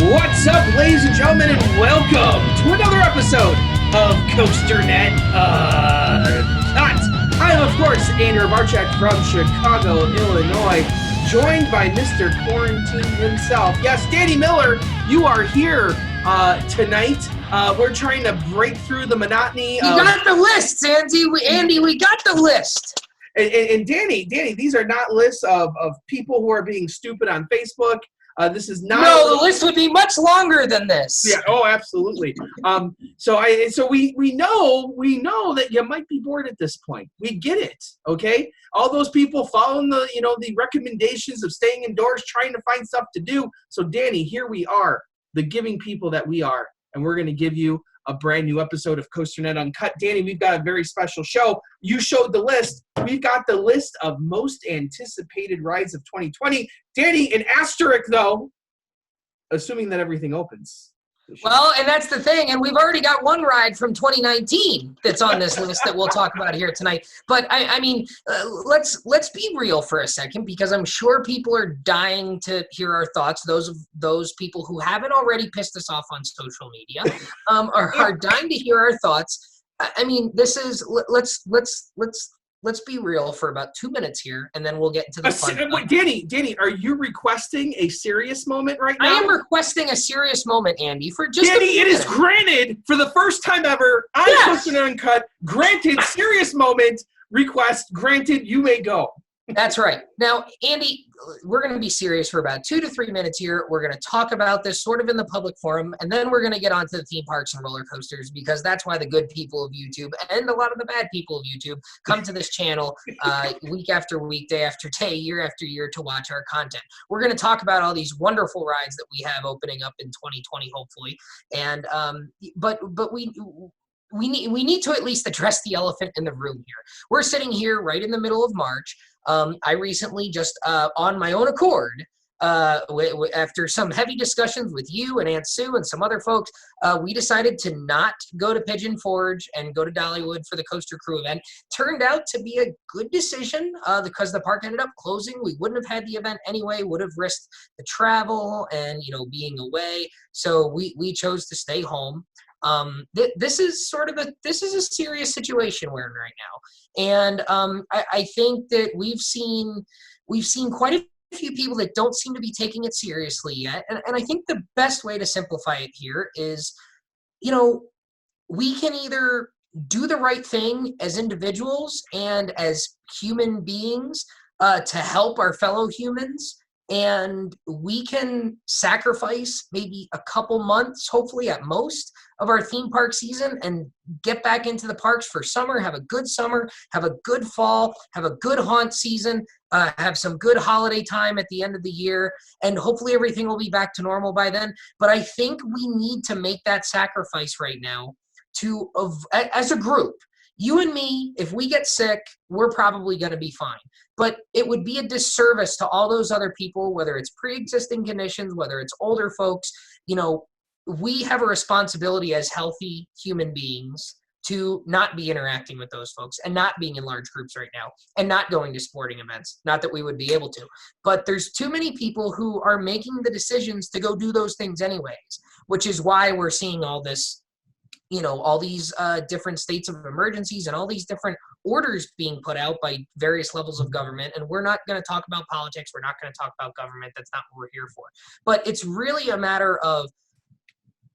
What's up, ladies and gentlemen, and welcome to another episode of COASTER-net. I'm, of course, Andrew Barchak from Chicago, Illinois, joined by Mr. Quarantine himself. Yes, Danny Miller, you are here tonight. We're trying to break through the monotony. We got the list, Andy. We got the list. And Danny, these are not lists of people who are being stupid on Facebook. This is not. No, the list would be much longer than this. Yeah. Oh, absolutely. So we know that you might be bored at this point. We get it. Okay. All those people following the recommendations of staying indoors, trying to find stuff to do. So Danny, here we are, the giving people that we are, and we're going to give you a brand new episode of COASTER-net Uncut. Danny, we've got a very special show. You showed the list. We've got the list of most anticipated rides of 2020. Danny, an asterisk, though, assuming that everything opens. Well, and that's the thing. And we've already got one ride from 2019 that's on this list that we'll talk about here tonight. But, I mean, let's be real for a second, because I'm sure people are dying to hear our thoughts. Those people who haven't already pissed us off on social media are dying to hear our thoughts. I mean, this is let's be real for about 2 minutes here, and then we'll get into the fun. Wait, Danny, are you requesting a serious moment right now? I am requesting a serious moment, Andy, for just Danny, it is granted for the first time ever on COASTER-net Uncut. Granted, serious moment request. Granted, you may go. That's right. Now, Andy, we're going to be serious for about 2 to 3 minutes here. We're going to talk about this sort of in the public forum, and then we're going to get onto the theme parks and roller coasters, because that's why the good people of YouTube and a lot of the bad people of YouTube come to this channel week after week, day after day, year after year to watch our content. We're going to talk about all these wonderful rides that we have opening up in 2020, hopefully. And but we need to at least address the elephant in the room here. We're sitting here right in the middle of March. I recently just on my own accord, after some heavy discussions with you and Aunt Sue and some other folks, we decided to not go to Pigeon Forge and go to Dollywood for the Coaster Crew event. Turned out to be a good decision because the park ended up closing. We wouldn't have had the event anyway, would have risked the travel and being away. So we chose to stay home. This is a serious situation we're in right now. And I think that we've seen quite a few people that don't seem to be taking it seriously yet. And I think the best way to simplify it here is, we can either do the right thing as individuals and as human beings to help our fellow humans, and we can sacrifice maybe a couple months, hopefully at most, of our theme park season and get back into the parks for summer, have a good summer, have a good fall, have a good haunt season, have some good holiday time at the end of the year, and hopefully everything will be back to normal by then. But I think we need to make that sacrifice right now as a group. You and me, if we get sick, we're probably going to be fine. But it would be a disservice to all those other people, whether it's pre-existing conditions, whether it's older folks. We have a responsibility as healthy human beings to not be interacting with those folks and not being in large groups right now and not going to sporting events. Not that we would be able to. But there's too many people who are making the decisions to go do those things anyways, which is why we're seeing all this, all these different states of emergencies and all these different orders being put out by various levels of government. And we're not going to talk about politics. We're not going to talk about government. That's not what we're here for. But it's really a matter of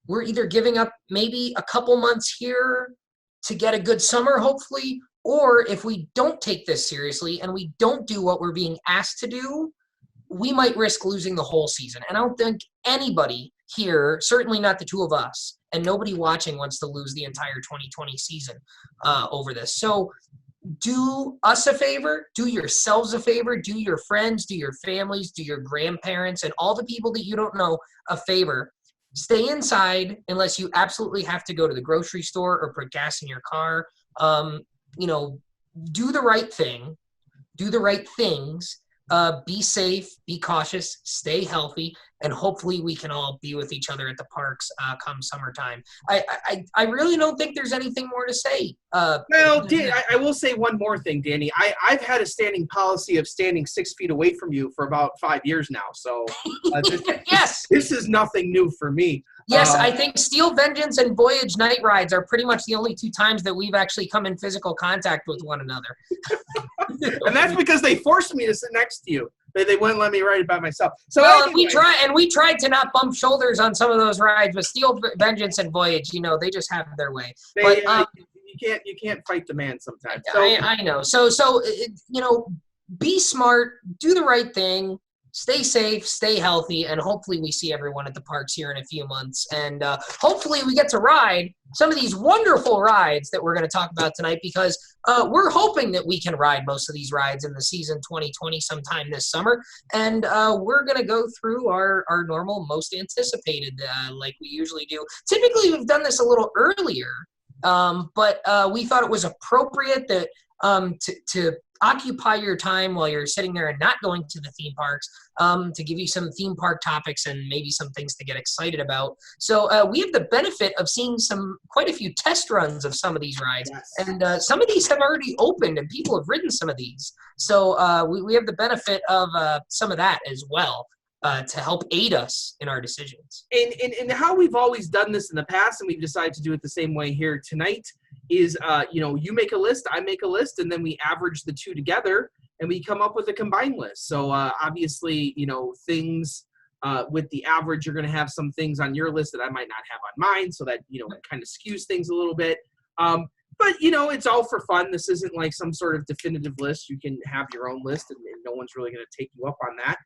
we're either giving up maybe a couple months here to get a good summer, hopefully, or if we don't take this seriously and we don't do what we're being asked to do, we might risk losing the whole season. And I don't think anybody here, certainly not the two of us, and nobody watching wants to lose the entire 2020 season over this. So do us a favor, do yourselves a favor, do your friends, do your families, do your grandparents, and all the people that you don't know a favor. Stay inside unless you absolutely have to go to the grocery store or put gas in your car. Do the right thing, do the right things, be safe, be cautious, stay healthy, and hopefully we can all be with each other at the parks come summertime. I really don't think there's anything more to say. Well, I will say one more thing, Danny. I've had a standing policy of standing 6 feet away from you for about 5 years now. So yes, this is nothing new for me. Yes, I think Steel Vengeance and Voyage Night Rides are pretty much the only 2 times that we've actually come in physical contact with one another. And that's because they forced me to sit next to you. They wouldn't let me ride it by myself. So well, anyway. we tried to not bump shoulders on some of those rides, but Steel Vengeance and Voyage, they just have their way. You can't fight the man sometimes. So, I know. So be smart, do the right thing. Stay safe, stay healthy, and hopefully we see everyone at the parks here in a few months. And hopefully we get to ride some of these wonderful rides that we're going to talk about tonight, because we're hoping that we can ride most of these rides in the season 2020 sometime this summer. And we're going to go through our normal, most anticipated like we usually do. Typically, we've done this a little earlier, but we thought it was appropriate that to occupy your time while you're sitting there and not going to the theme parks, to give you some theme park topics and maybe some things to get excited about. So we have the benefit of seeing quite a few test runs of some of these rides. Yes. And some of these have already opened and people have ridden some of these. So we have the benefit of some of that as well. To help aid us in our decisions. And how we've always done this in the past, and we've decided to do it the same way here tonight, is, you make a list, I make a list, and then we average the 2 together, and we come up with a combined list. So obviously, things with the average, you're going to have some things on your list that I might not have on mine, so that, kind of skews things a little bit. But, it's all for fun. This isn't like some sort of definitive list. You can have your own list, and no one's really going to take you up on that.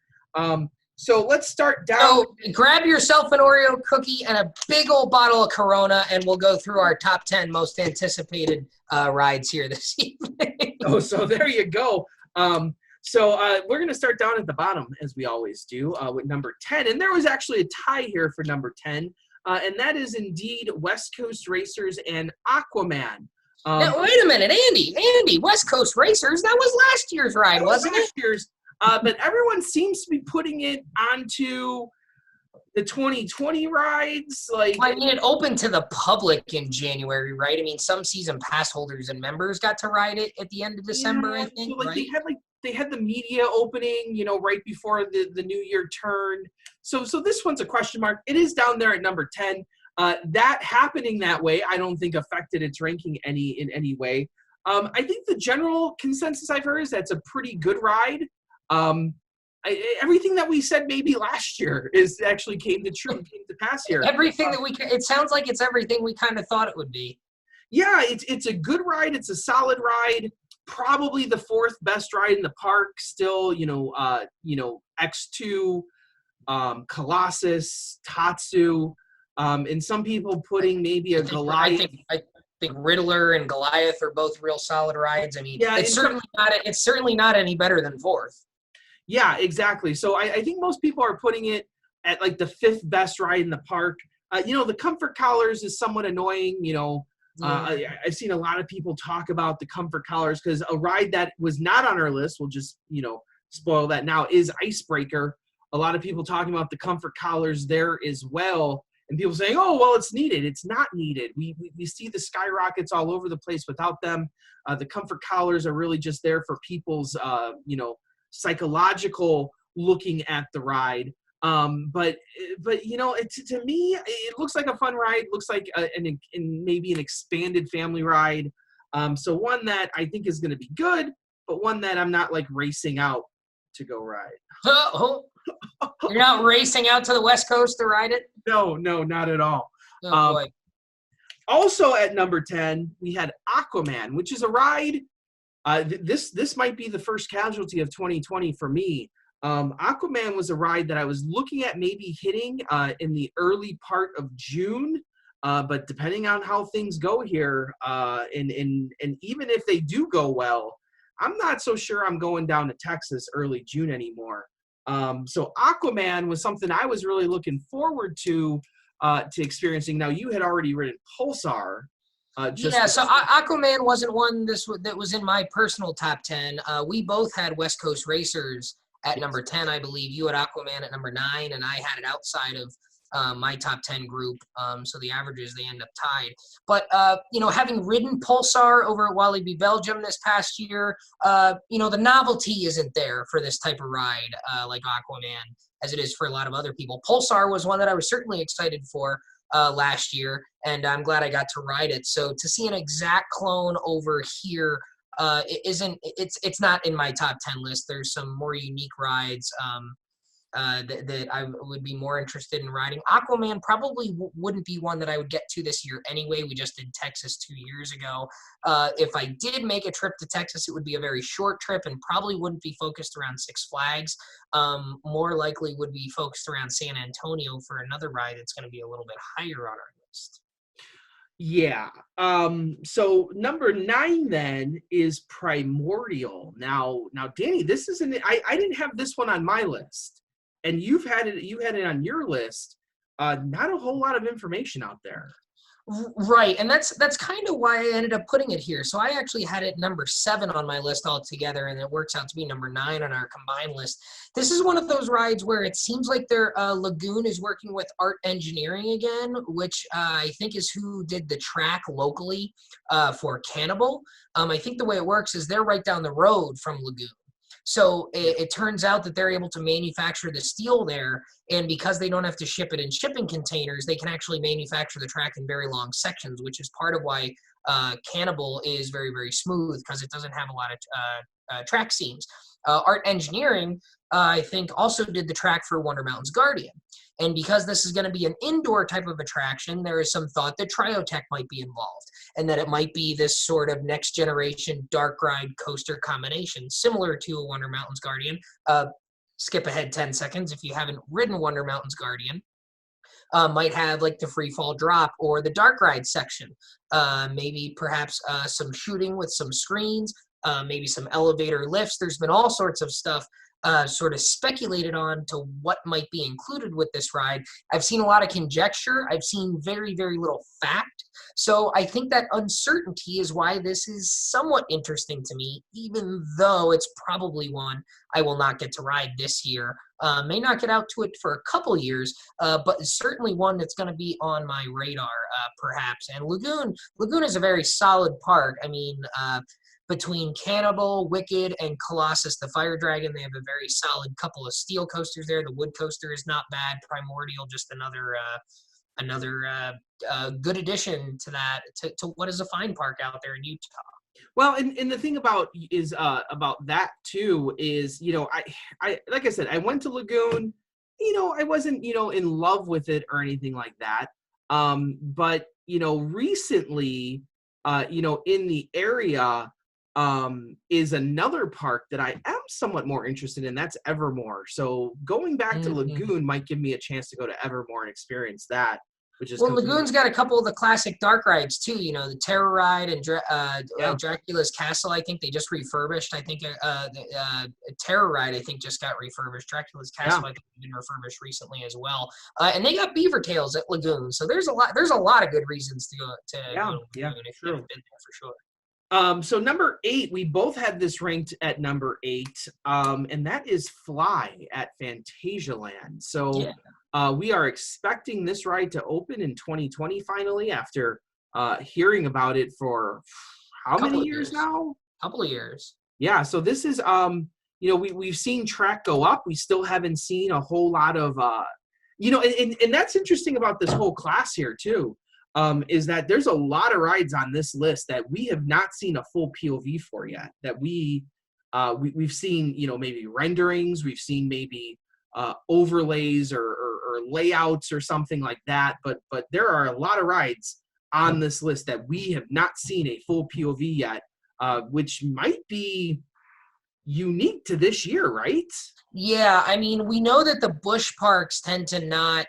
So let's start down. So grab yourself an Oreo cookie and a big old bottle of Corona, and we'll go through our top 10 most anticipated rides here this evening. So there you go. So we're going to start down at the bottom, as we always do, with number 10. And there was actually a tie here for number 10, and that is indeed West Coast Racers and Aquaman. Now, wait a minute, Andy, West Coast Racers, that was last year's ride, wasn't it? Last year's. But everyone seems to be putting it onto the 2020 rides. It opened to the public in January, right? I mean, some season pass holders and members got to ride it at the end of December, I think. So, right? they had the media opening, right before the New Year turn. So this one's a question mark. It is down there at number 10. That happening that way, I don't think affected its ranking in any way. I think the general consensus I've heard is that's a pretty good ride. Everything that we said maybe last year came to pass here. Everything it sounds like it's everything we kind of thought it would be. Yeah, it's a good ride. It's a solid ride. Probably the 4th best ride in the park. Still, X2, Colossus, Tatsu, and some people putting maybe a Goliath. I think Riddler and Goliath are both real solid rides. I mean, yeah, it's certainly not any better than 4th. Yeah, exactly. So I think most people are putting it at like the 5th best ride in the park. The comfort collars is somewhat annoying. I've seen a lot of people talk about the comfort collars, because a ride that was not on our list, we'll just, spoil that now, is Icebreaker. A lot of people talking about the comfort collars there as well. And people saying, oh, well, it's needed. It's not needed. We see the skyrockets all over the place without them. The comfort collars are really just there for people's, psychological looking at the ride. But to me, it looks like a fun ride. Looks like maybe an expanded family ride. So one that I think is going to be good, but one that I'm not like racing out to go ride. You're not racing out to the West Coast to ride it? No, not at all. Oh, boy. Also at number 10, we had Aquaman, which is a ride. This might be the first casualty of 2020 for me. Aquaman was a ride that I was looking at maybe hitting in the early part of June, but depending on how things go here, and even if they do go well, I'm not so sure I'm going down to Texas early June anymore. So Aquaman was something I was really looking forward to experiencing. Now, you had already ridden Pulsar. So Aquaman wasn't one that was in my personal top 10. We both had West Coast Racers at number 10, I believe. You had Aquaman at number 9, and I had it outside of my top 10 group. So the averages, they end up tied. But, having ridden Pulsar over at Walibi Belgium this past year, the novelty isn't there for this type of ride like Aquaman as it is for a lot of other people. Pulsar was one that I was certainly excited for last year, and I'm glad I got to ride it. So to see an exact clone over here, it's not in my top 10 list. There's some more unique rides that I would be more interested in riding. Aquaman probably wouldn't be one that I would get to this year anyway. We just did Texas 2 years ago. If I did make a trip to Texas, it would be a very short trip and probably wouldn't be focused around Six Flags. More likely would be focused around San Antonio for another ride that's going to be a little bit higher on our list. Yeah. So number 9 then is Primordial. Now, Danny, this isn't. I didn't have this one on my list, and you had it on your list. Not a whole lot of information out there. Right, and that's kind of why I ended up putting it here. So I actually had it number 7 on my list altogether, and it works out to be number 9 on our combined list. This is one of those rides where it seems like their Lagoon is working with Art Engineering again, which I think is who did the track locally for Cannibal. I think the way it works is they're right down the road from Lagoon. So it turns out that they're able to manufacture the steel there, and because they don't have to ship it in shipping containers, they can actually manufacture the track in very long sections, which is part of why Cannibal is very, very smooth, because it doesn't have a lot of track seams. Art Engineering, I think, also did the track for Wonder Mountain's Guardian. And because this is going to be an indoor type of attraction, there is some thought that Triotech might be involved, and that it might be this sort of next generation dark ride coaster combination, similar to a Wonder Mountain's Guardian. Skip ahead 10 seconds if you haven't ridden Wonder Mountain's Guardian. Might have like the free fall drop or the dark ride section. Maybe perhaps some shooting with some screens, maybe some elevator lifts. There's been all sorts of stuff sort of speculated on to what might be included with this ride. I've seen a lot of conjecture. I've seen very, very little fact. So I think that uncertainty is why this is somewhat interesting to me, even though it's probably one I will not get to ride this year. May not get out to it for a couple years, but it's certainly one that's going to be on my radar, perhaps. And Lagoon is a very solid park. I mean, between Cannibal, Wicked, and Colossus, the Fire Dragon, they have a very solid couple of steel coasters there. The wood coaster is not bad. Primordial, just another good addition to that, to what is a fine park out there in Utah. Well, and the thing about that too is, I like I said, I went to Lagoon. I wasn't in love with it or anything like that. But recently, in the area is another park that I am somewhat more interested in. That's Evermore. So going back to Lagoon might give me a chance to go to Evermore and experience that. Lagoon's got a couple of the classic dark rides too. The Terror Ride and Dracula's Castle. I think they just refurbished. I think Terror Ride, I think, just got refurbished. Dracula's Castle, I think, been refurbished recently as well. And they got beaver tails at Lagoon. So there's a lot of good reasons to go to Lagoon if you haven't been there for sure. So number 8, we both had this ranked at number 8, and that is Fly at Phantasialand. So we are expecting this ride to open in 2020 finally, after hearing about it for how many years now? Couple of years. Yeah. So this is, we've seen track go up. We still haven't seen a whole lot of, and that's interesting about this whole class here too. Is that there's a lot of rides on this list that we have not seen a full POV for yet, that we've seen, maybe renderings, we've seen maybe overlays or layouts or something like that, but there are a lot of rides on this list that we have not seen a full POV yet, which might be unique to this year, right? Yeah, I mean, we know that the bush parks tend to not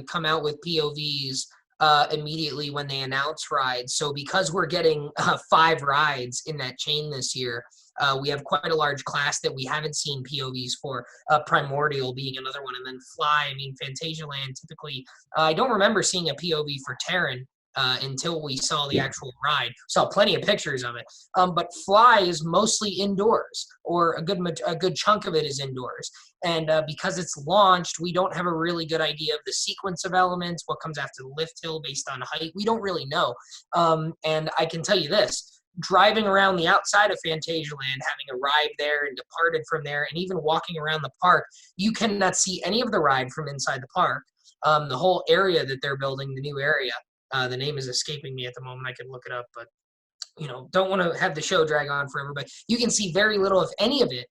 come out with POVs immediately when they announce rides. So because we're getting 5 rides in that chain this year, we have quite a large class that we haven't seen POVs for, Primordial being another one. And then Fly, I mean, Phantasialand, typically, I don't remember seeing a POV for Terran. until we saw the actual ride. Saw plenty of pictures of it. But Fly is mostly indoors, or a good chunk of it is indoors. And because it's launched, we don't have a really good idea of the sequence of elements, what comes after the lift hill based on height. We don't really know. And I can tell you this. Driving around the outside of Phantasialand, having arrived there and departed from there, and even walking around the park, you cannot see any of the ride from inside the park. The whole area that they're building, the new area, the name is escaping me at the moment. I could look it up, but don't want to have the show drag on forever. But you can see very little, if any of it,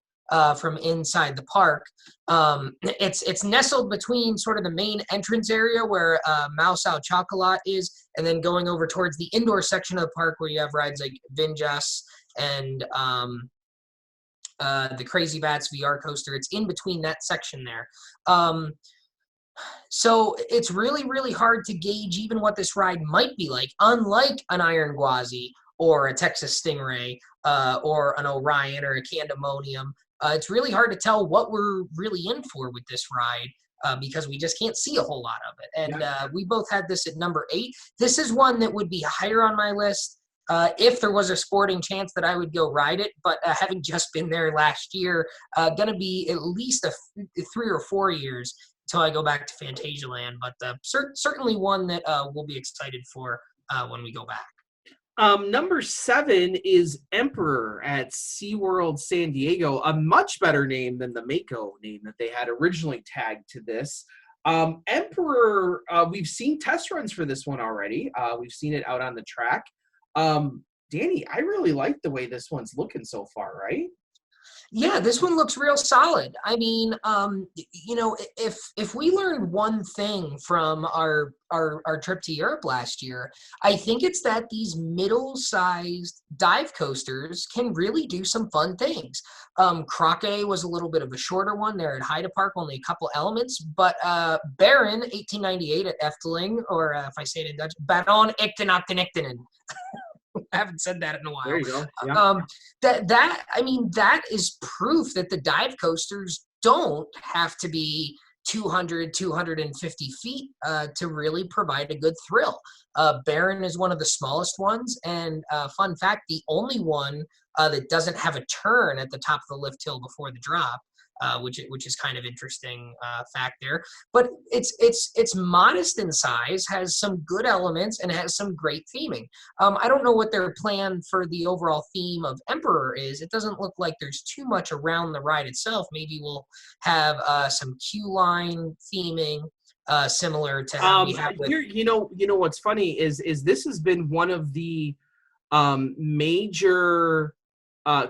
from inside the park. It's nestled between sort of the main entrance area where Mouse Au Chocolat is, and then going over towards the indoor section of the park where you have rides like Vinjas and the Crazy Bats VR coaster. It's in between that section there. So it's really, really hard to gauge even what this ride might be like, unlike an Iron Quasi or a Texas Stingray or an Orion or a Candemonium. It's really hard to tell what we're really in for with this ride because we just can't see a whole lot of it. And we both had this at number 8. This is one that would be higher on my list if there was a sporting chance that I would go ride it. But having just been there last year, going to be at least 3 or 4 years until I go back to Phantasialand. But certainly one that we'll be excited for when we go back. Number 7 is Emperor at SeaWorld San Diego, a much better name than the Mako name that they had originally tagged to this. Emperor, we've seen test runs for this one already. We've seen it out on the track. Danny, I really like the way this one's looking so far, right? Yeah, this one looks real solid. I mean, if we learned one thing from our trip to Europe last year, I think it's that these middle-sized dive coasters can really do some fun things. Krake was a little bit of a shorter one there at Heide Park, only a couple elements, but Baron 1898 at Efteling, or if I say it in Dutch, Baron 1898. I haven't said that in a while. There you go. Yeah. That is proof that the dive coasters don't have to be 200, 250 feet to really provide a good thrill. Baron is one of the smallest ones, and fun fact, the only one that doesn't have a turn at the top of the lift hill before the drop. Which is kind of interesting fact there. But it's modest in size, has some good elements, and has some great theming. I don't know what their plan for the overall theme of Emperor is. It doesn't look like there's too much around the ride itself. Maybe we'll have some queue line theming. Similar to how we have with... You know what's funny is this has been one of the major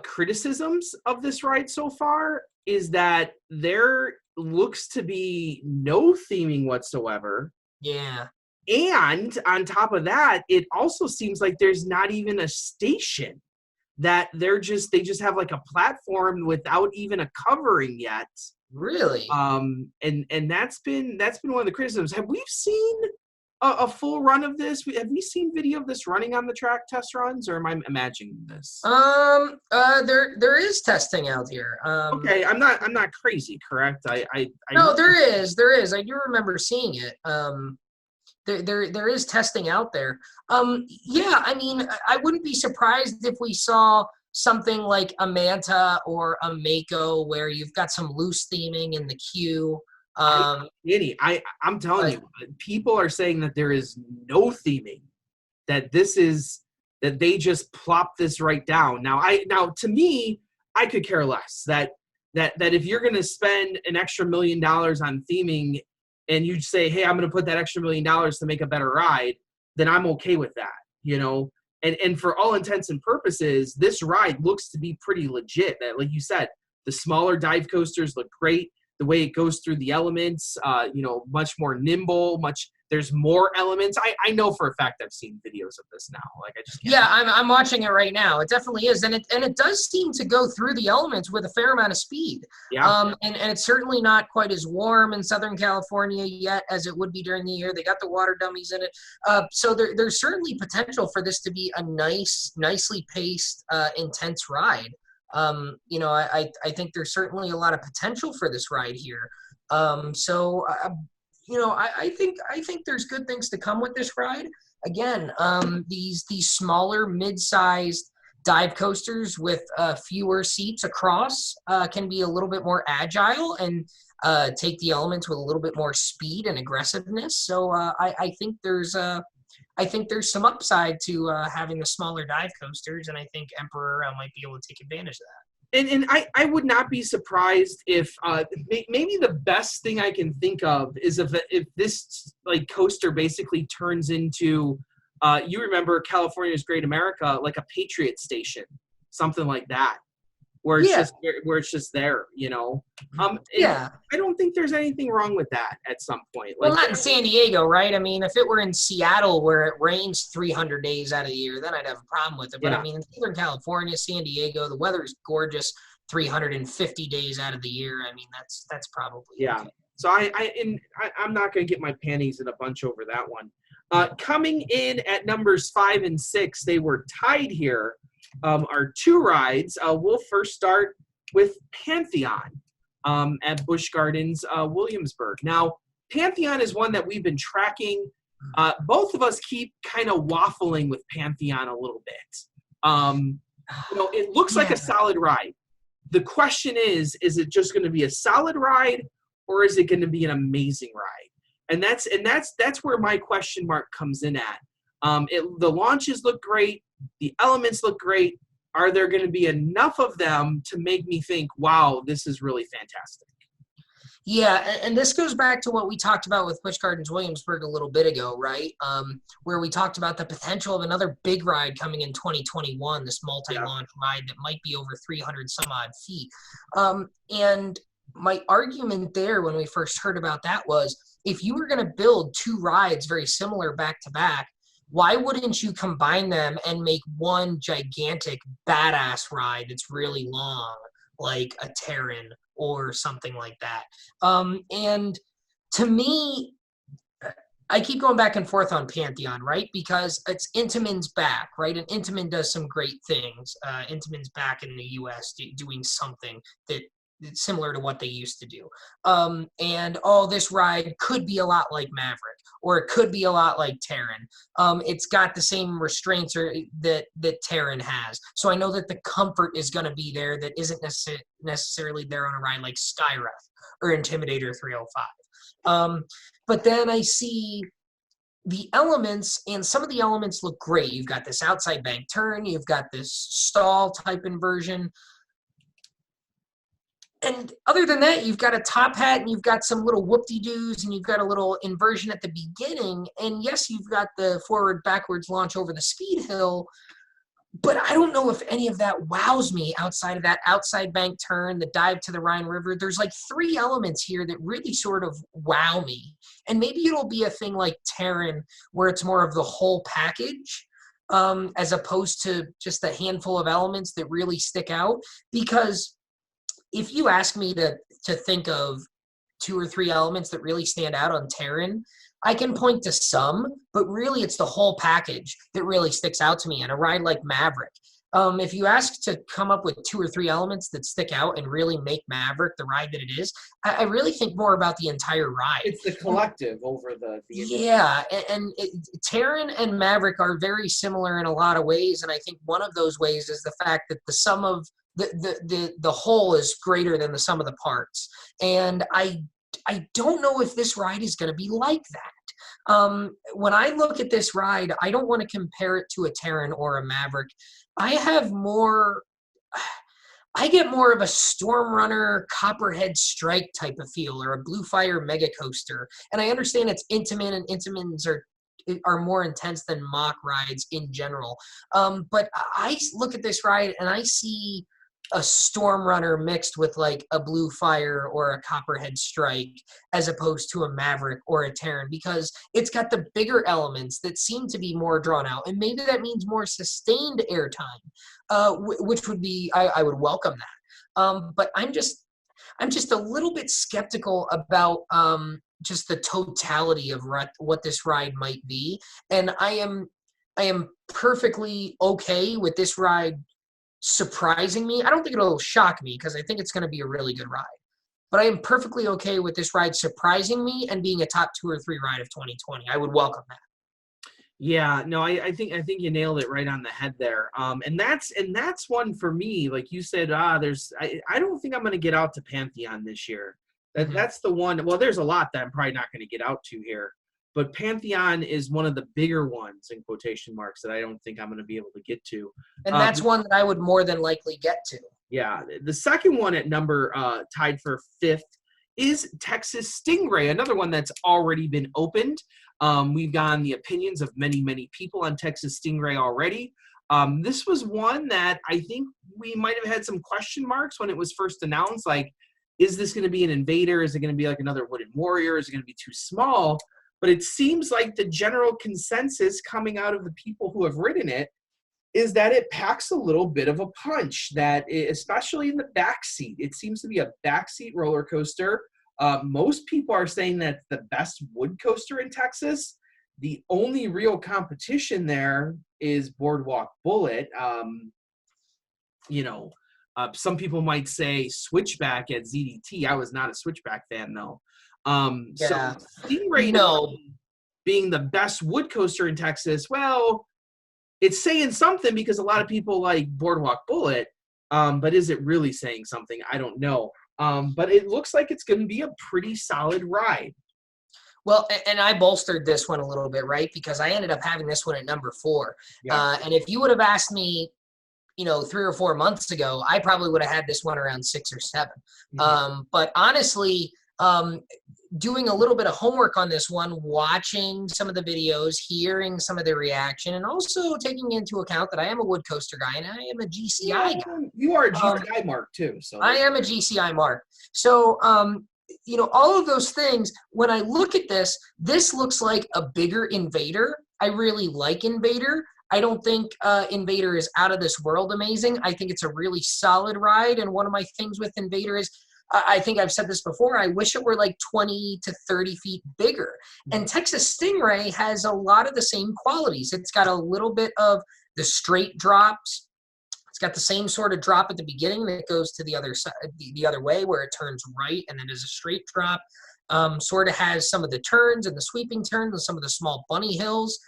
criticisms of this ride so far, is that there looks to be no theming whatsoever. Yeah. And on top of that, it also seems like there's not even a station, that they just have like a platform without even a covering yet. Really? And that's been one of the criticisms. Have we seen a full run of this? Have we seen video of this running on the track test runs, or am I imagining this? There is testing out here. Okay, I'm not crazy, correct? No, there is. I do remember seeing it. There is testing out there. Yeah, I mean, I wouldn't be surprised if we saw something like a Manta or a Mako where you've got some loose theming in the queue. Danny, I'm telling you, people are saying that there is no theming, that they just plop this right down. Now to me, I could care less that if you're going to spend an extra $1 million on theming and you say, hey, I'm going to put that extra $1 million to make a better ride, then I'm okay with that, and for all intents and purposes, this ride looks to be pretty legit. That, like you said, the smaller dive coasters look great. The way it goes through the elements, much more nimble, there's more elements. I know for a fact I've seen videos of this now. Like I just can't. Yeah, I'm watching it right now. It definitely is, and it does seem to go through the elements with a fair amount of speed. Yeah. And it's certainly not quite as warm in Southern California yet as it would be during the year. They got the water dummies in it, so there's certainly potential for this to be a nicely paced, intense ride. I think there's certainly a lot of potential for this ride here. I think there's good things to come with this ride. again, these smaller, mid-sized dive coasters with fewer seats across can be a little bit more agile and take the elements with a little bit more speed and aggressiveness. So I think there's some upside to having the smaller dive coasters, and I think Emperor might be able to take advantage of that. And I would not be surprised if maybe the best thing I can think of is if this like coaster basically turns into you remember California's Great America, like a Patriot station, something like that, where it's just there, you know. Yeah. I don't think there's anything wrong with that at some point. Well, not in San Diego, right? I mean, if it were in Seattle where it rains 300 days out of the year, then I'd have a problem with it. But I mean, in Southern California, San Diego, the weather is gorgeous 350 days out of the year. I mean, that's probably okay. So I'm not going to get my panties in a bunch over that one. Coming in at numbers 5 and 6, they were tied here. Our two rides. We'll first start with Pantheon at Busch Gardens, Williamsburg. Now, Pantheon is one that we've been tracking. Both of us keep kind of waffling with Pantheon a little bit. It looks like a solid ride. The question is it just going to be a solid ride, or is it going to be an amazing ride? And that's where my question mark comes in at. The launches look great. The elements look great. Are there going to be enough of them to make me think, wow, this is really fantastic? Yeah, and this goes back to what we talked about with Busch Gardens Williamsburg a little bit ago, right? Where we talked about the potential of another big ride coming in 2021, this multi-launch ride that might be over 300 some odd feet. And my argument there when we first heard about that was, if you were going to build two rides very similar back to back, why wouldn't you combine them and make one gigantic badass ride that's really long, like a Terran or something like that? And to me, I keep going back and forth on Pantheon, right? Because it's Intamin's back, right? And Intamin does some great things. Intamin's back in the U.S. doing something that similar to what they used to do. And this ride could be a lot like Maverick, or it could be a lot like Terran. It's got the same restraints that Terran has. So I know that the comfort is going to be there that isn't necessarily there on a ride like Skyreth or Intimidator 305. But then I see the elements, and some of the elements look great. You've got this outside bank turn. You've got this stall type inversion. And other than that, you've got a top hat, and you've got some little whoop-de-doos, and you've got a little inversion at the beginning. And yes, you've got the forward-backwards launch over the speed hill, but I don't know if any of that wows me outside of that outside bank turn, the dive to the Rhine River. There's like three elements here that really sort of wow me. And maybe it'll be a thing like Terran, where it's more of the whole package, as opposed to just a handful of elements that really stick out. Because if you ask me to think of two or three elements that really stand out on Terran, I can point to some, but really it's the whole package that really sticks out to me. And a ride like Maverick, if you ask to come up with two or three elements that stick out and really make Maverick the ride that it is, I really think more about the entire ride. It's the collective over the yeah, and Terran and Maverick are very similar in a lot of ways, and I think one of those ways is the fact that the sum of the whole is greater than the sum of the parts. And I don't know if this ride is going to be like that. When I look at this ride, I don't want to compare it to a Terran or a Maverick. I get more of a Storm Runner Copperhead Strike type of feel, or a Blue Fire Mega Coaster. And I understand it's Intamin, and Intamins are more intense than mock rides in general. But I look at this ride and I see a Storm Runner mixed with like a Blue Fire or a Copperhead Strike, as opposed to a Maverick or a Terran, because it's got the bigger elements that seem to be more drawn out. And maybe that means more sustained airtime, which would be, I would welcome that. But I'm just a little bit skeptical about just the totality of what this ride might be. And I am perfectly okay with this ride surprising me. I don't think it'll shock me, because I think it's going to be a really good ride. But I am perfectly okay with this ride surprising me and being a top 2 or 3 ride of 2020. I would welcome that. Yeah, no, I think you nailed it right on the head there. And that's one for me. Like you said, I don't think I'm going to get out to Pantheon this year. Mhm. That's the one. Well, there's a lot that I'm probably not going to get out to here, but Pantheon is one of the bigger ones in quotation marks that I don't think I'm going to be able to get to. And that's one that I would more than likely get to. Yeah, the second one at number tied for fifth is Texas Stingray, another one that's already been opened. We've gotten the opinions of many, many people on Texas Stingray already. This was one that I think we might have had some question marks when it was first announced. Like, is this going to be an invader? Is it going to be like another Wooden Warrior? Is it going to be too small? But it seems like the general consensus coming out of the people who have ridden it is that it packs a little bit of a punch, that especially in the back seat. It seems to be a backseat roller coaster. Most people are saying that's the best wood coaster in Texas. The only real competition there is Boardwalk Bullet. Some people might say Switchback at ZDT. I was not a Switchback fan, though. So Yeah. Stingray No. being the best wood coaster in Texas, well, it's saying something because a lot of people like Boardwalk Bullet, but is it really saying something? I don't know. But it looks like it's going to be a pretty solid ride. Well, and I bolstered this one a little bit, right? Because I ended up having this one at number 4. Yeah. And if you would have asked me, 3 or 4 months ago, I probably would have had this one around 6 or 7. Mhm. But honestly, doing a little bit of homework on this one, watching some of the videos, hearing some of the reaction, and also taking into account that I am a wood coaster guy and I am a GCI guy. You are a Um, GTI mark too, so I am a GCI mark. So, all of those things, when I look at this looks like a bigger Invader. I really like Invader. I don't think Invader is out of this world amazing. I think it's a really solid ride. And one of my things with Invader is, I think I've said this before, I wish it were like 20 to 30 feet bigger. And Texas Stingray has a lot of the same qualities. It's got a little bit of the straight drops. It's got the same sort of drop at the beginning that goes to the other side, the other way, where it turns right and then there's a straight drop. Sort of has some of the turns and the sweeping turns and some of the small bunny hills.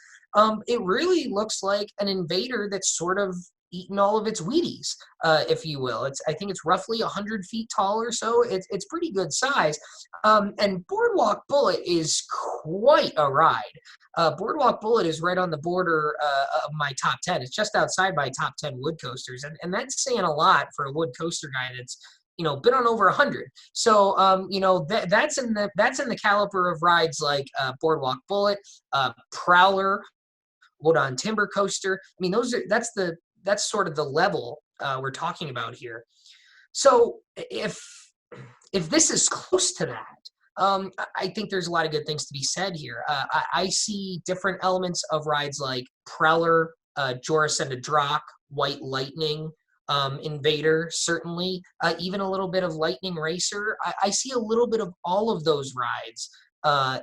It really looks like an Invader that's sort of eaten all of its Wheaties, if you will. I think it's roughly 100 feet tall or so. It's pretty good size. And Boardwalk Bullet is quite a ride. Boardwalk Bullet is right on the border of my top 10. It's just outside my top 10 wood coasters. And that's saying a lot for a wood coaster guy that's been on over 100. So that's in the caliber of rides like Boardwalk Bullet, Prowler, Wood on Timber Coaster. I mean, that's sort of the level we're talking about here. So if this is close to that, I think there's a lot of good things to be said here. I see different elements of rides like Prowler, Joris and a Drock, White Lightning, Invader, certainly, even a little bit of Lightning Racer. I see a little bit of all of those rides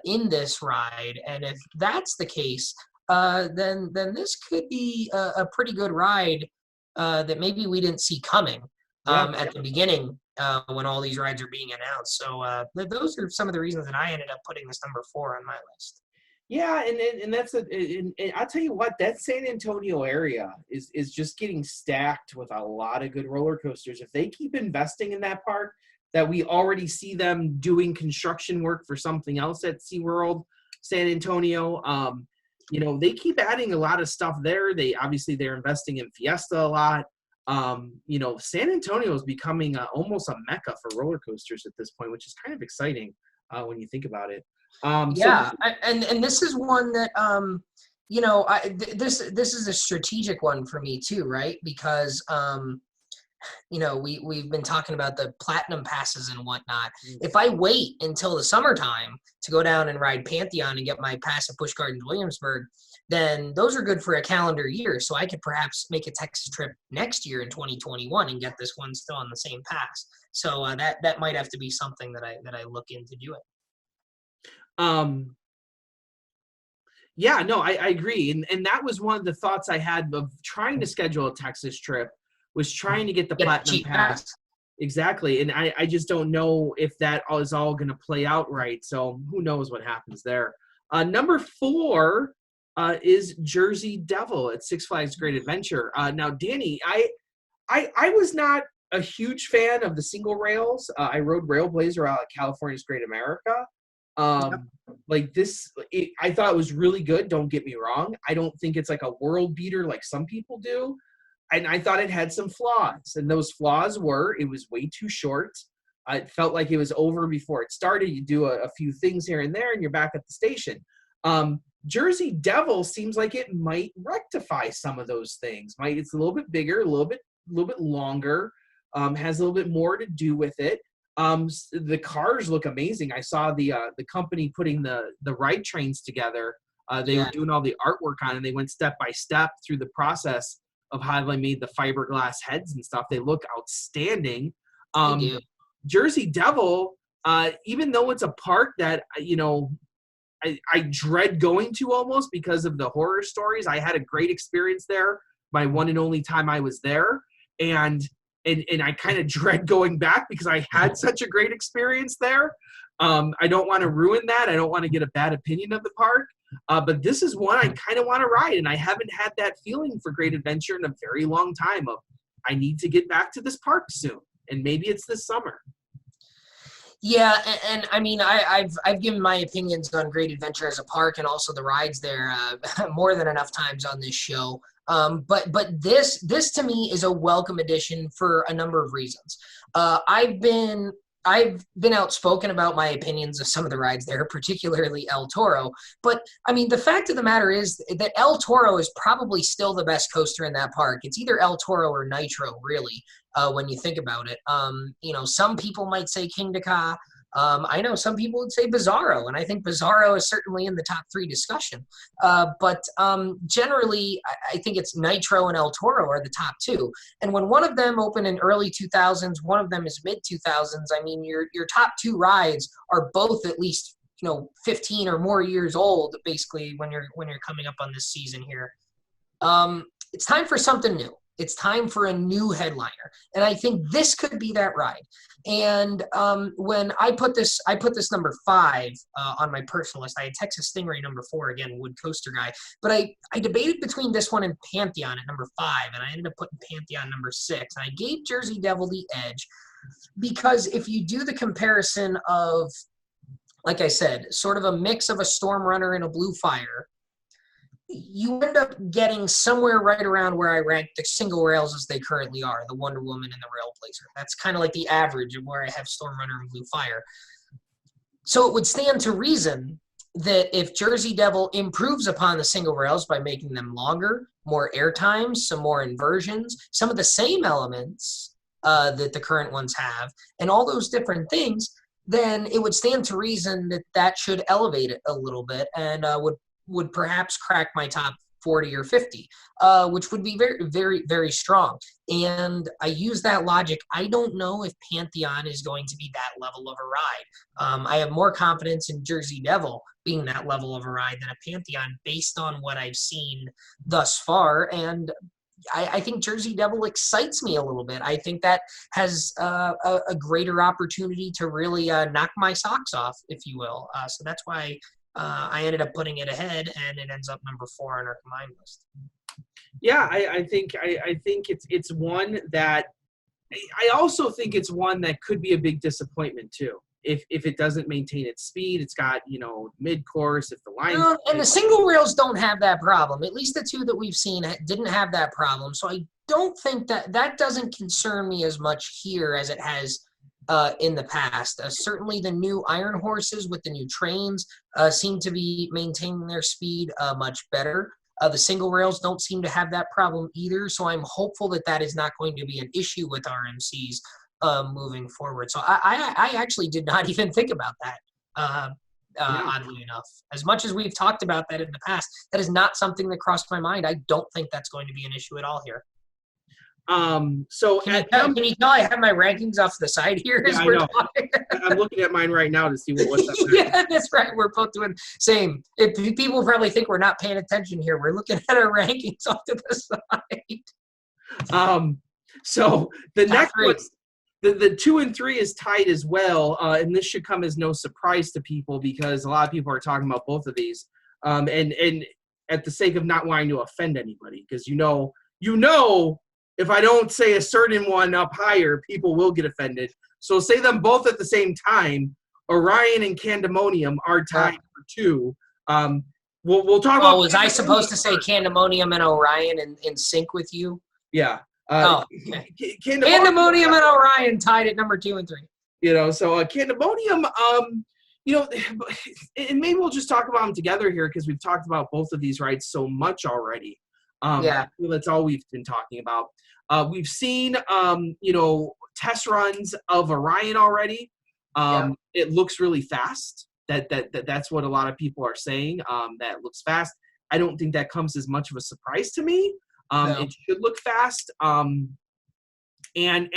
in this ride, and if that's the case, then this could be a pretty good ride that maybe we didn't see coming Yeah. at the beginning when all these rides are being announced. So those are some of the reasons that I ended up putting this number 4 on my list. Yeah, and that's and I'll tell you what, that San Antonio area is just getting stacked with a lot of good roller coasters. If they keep investing in that park, that we already see them doing construction work for something else at SeaWorld San Antonio. They keep adding a lot of stuff there. They're investing in Fiesta a lot. San Antonio is becoming almost a mecca for roller coasters at this point, which is kind of exciting when you think about it. Yeah, and this is one that this is a strategic one for me too, right? Because we've been talking about the platinum passes and whatnot. If I wait until the summertime to go down and ride Pantheon and get my pass at Busch Gardens Williamsburg, then those are good for a calendar year. So I could perhaps make a Texas trip next year in 2021 and get this one still on the same pass. So that might have to be something that I look into doing. Yeah, no, I agree. And that was one of the thoughts I had of trying to schedule a Texas trip, was trying to get the Platinum Pass. Exactly. And I just don't know if that is all going to play out right. So who knows what happens there. Number 4, is Jersey Devil at Six Flags Great Adventure. Now, Danny, I was not a huge fan of the single rails. I rode Railblazer out at California's Great America. Like this, I thought it was really good. Don't get me wrong. I don't think it's like a world beater like some people do. And I thought it had some flaws. And those flaws were, it was way too short. It felt like it was over before it started. You do a few things here and there, and you're back at the station. Jersey Devil seems like it might rectify some of those things. It's a little bit bigger, a little bit longer, has a little bit more to do with it. The cars look amazing. I saw the company putting the ride trains together. They were doing all the artwork on it, and they went step by step through the process of how they made the fiberglass heads and stuff. They look outstanding. They do. Jersey Devil, even though it's a park that, I dread going to almost because of the horror stories, I had a great experience there, my one and only time I was there. And I kind of dread going back because I had such a great experience there. I don't want to ruin that. I don't want to get a bad opinion of the park. But this is one I kind of want to ride, and I haven't had that feeling for Great Adventure in a very long time of I need to get back to this park soon, and maybe it's this summer. Yeah, and I mean, I've given my opinions on Great Adventure as a park and also the rides there more than enough times on this show. But this to me is a welcome addition for a number of reasons. I've been outspoken about my opinions of some of the rides there, particularly El Toro. But I mean, the fact of the matter is that El Toro is probably still the best coaster in that park. It's either El Toro or Nitro, really, when you think about it. Some people might say King Ka. I know some people would say Bizarro, and I think Bizarro is certainly in the top 3 discussion. But generally, I think it's Nitro and El Toro are the top 2. And when one of them opened in early 2000s, one of them is mid 2000s. I mean, your top 2 rides are both at least 15 or more years old, basically, when you're coming up on this season here. It's time for something new. It's time for a new headliner, and I think this could be that ride. And when I put this number 5 on my personal list. I had Texas Stingray number 4, again, wood coaster guy. But I debated between this one and Pantheon at number 5, and I ended up putting Pantheon number 6. And I gave Jersey Devil the edge because if you do the comparison of, like I said, sort of a mix of a Storm Runner and a Blue Fire, you end up getting somewhere right around where I rank the single rails as they currently are, the Wonder Woman and the Railblazer. That's kind of like the average of where I have Storm Runner and Blue Fire. So it would stand to reason that if Jersey Devil improves upon the single rails by making them longer, more air times, some more inversions, some of the same elements that the current ones have, and all those different things, then it would stand to reason that that should elevate it a little bit and would perhaps crack my top 40 or 50, which would be very, very, very strong. And I use that logic. I don't know if Pantheon is going to be that level of a ride. I have more confidence in Jersey Devil being that level of a ride than a Pantheon based on what I've seen thus far. And I think Jersey Devil excites me a little bit. I think that has a greater opportunity to really knock my socks off, if you will. So that's why I ended up putting it ahead, and it ends up number 4 on our combined list. Yeah, I think it's one that I also think it's one that could be a big disappointment too. If it doesn't maintain its speed, it's got mid course. If the line and the single rails don't have that problem. At least the 2 that we've seen didn't have that problem. So I don't think that doesn't concern me as much here as it has in the past. Certainly the new Iron Horses with the new trains seem to be maintaining their speed much better. The single rails don't seem to have that problem either, so I'm hopeful that is not going to be an issue with RMCs moving forward. So I actually did not even think about that, oddly enough. As much as we've talked about that in the past, that is not something that crossed my mind. I don't think that's going to be an issue at all here. So can you tell I have my rankings off to the side here as we're talking? I'm looking at mine right now to see what's up there. Yeah, that's right. We're both doing same. People probably think we're not paying attention here. We're looking at our rankings off to the side. So the next one, the 2 and 3 is tied as well, and this should come as no surprise to people because a lot of people are talking about both of these. And at the sake of not wanting to offend anybody, because you know, if I don't say a certain one up higher, people will get offended. So say them both at the same time. Orion and Candemonium are tied for 2. We'll talk about. Oh, was I supposed to say Candemonium and Orion in sync with you? Yeah. Okay. Candemonium and Orion tied at number 2 and 3. You know, so Candemonium, you know, and maybe we'll just talk about them together here because we've talked about both of these rides so much already. Yeah. That's all we've been talking about. We've seen, you know, test runs of Orion already. It looks really fast. That's what a lot of people are saying. That it looks fast. I don't think that comes as much of a surprise to me. No. It should look fast. And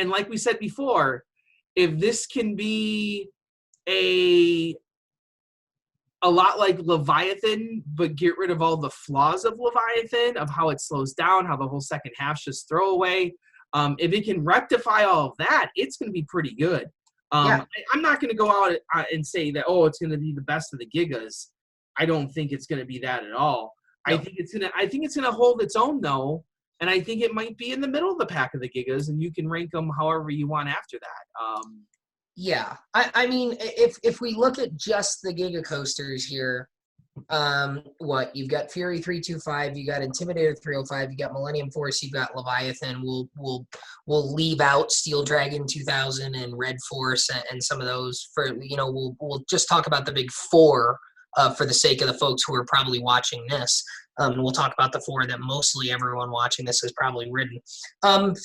like we said before, if this can be a lot like Leviathan, but get rid of all the flaws of Leviathan, of how it slows down, how the whole second half's just throwaway. If it can rectify all of that, it's going to be pretty good. I'm not going to go out and say that, oh, it's going to be the best of the Gigas. I don't think it's going to be that at all. No. I think it's going to hold its own though, and I think it might be in the middle of the pack of the Gigas, and you can rank them however you want after that. Yeah, I mean, if we look at just the Giga coasters here, you've got Fury 325, you got Intimidator 305, you got Millennium Force, you've got Leviathan. We'll leave out Steel Dragon 2000 and Red Force and some of those for, you know, we'll just talk about the big 4 for the sake of the folks who are probably watching this. We'll talk about the 4 that mostly everyone watching this has probably ridden.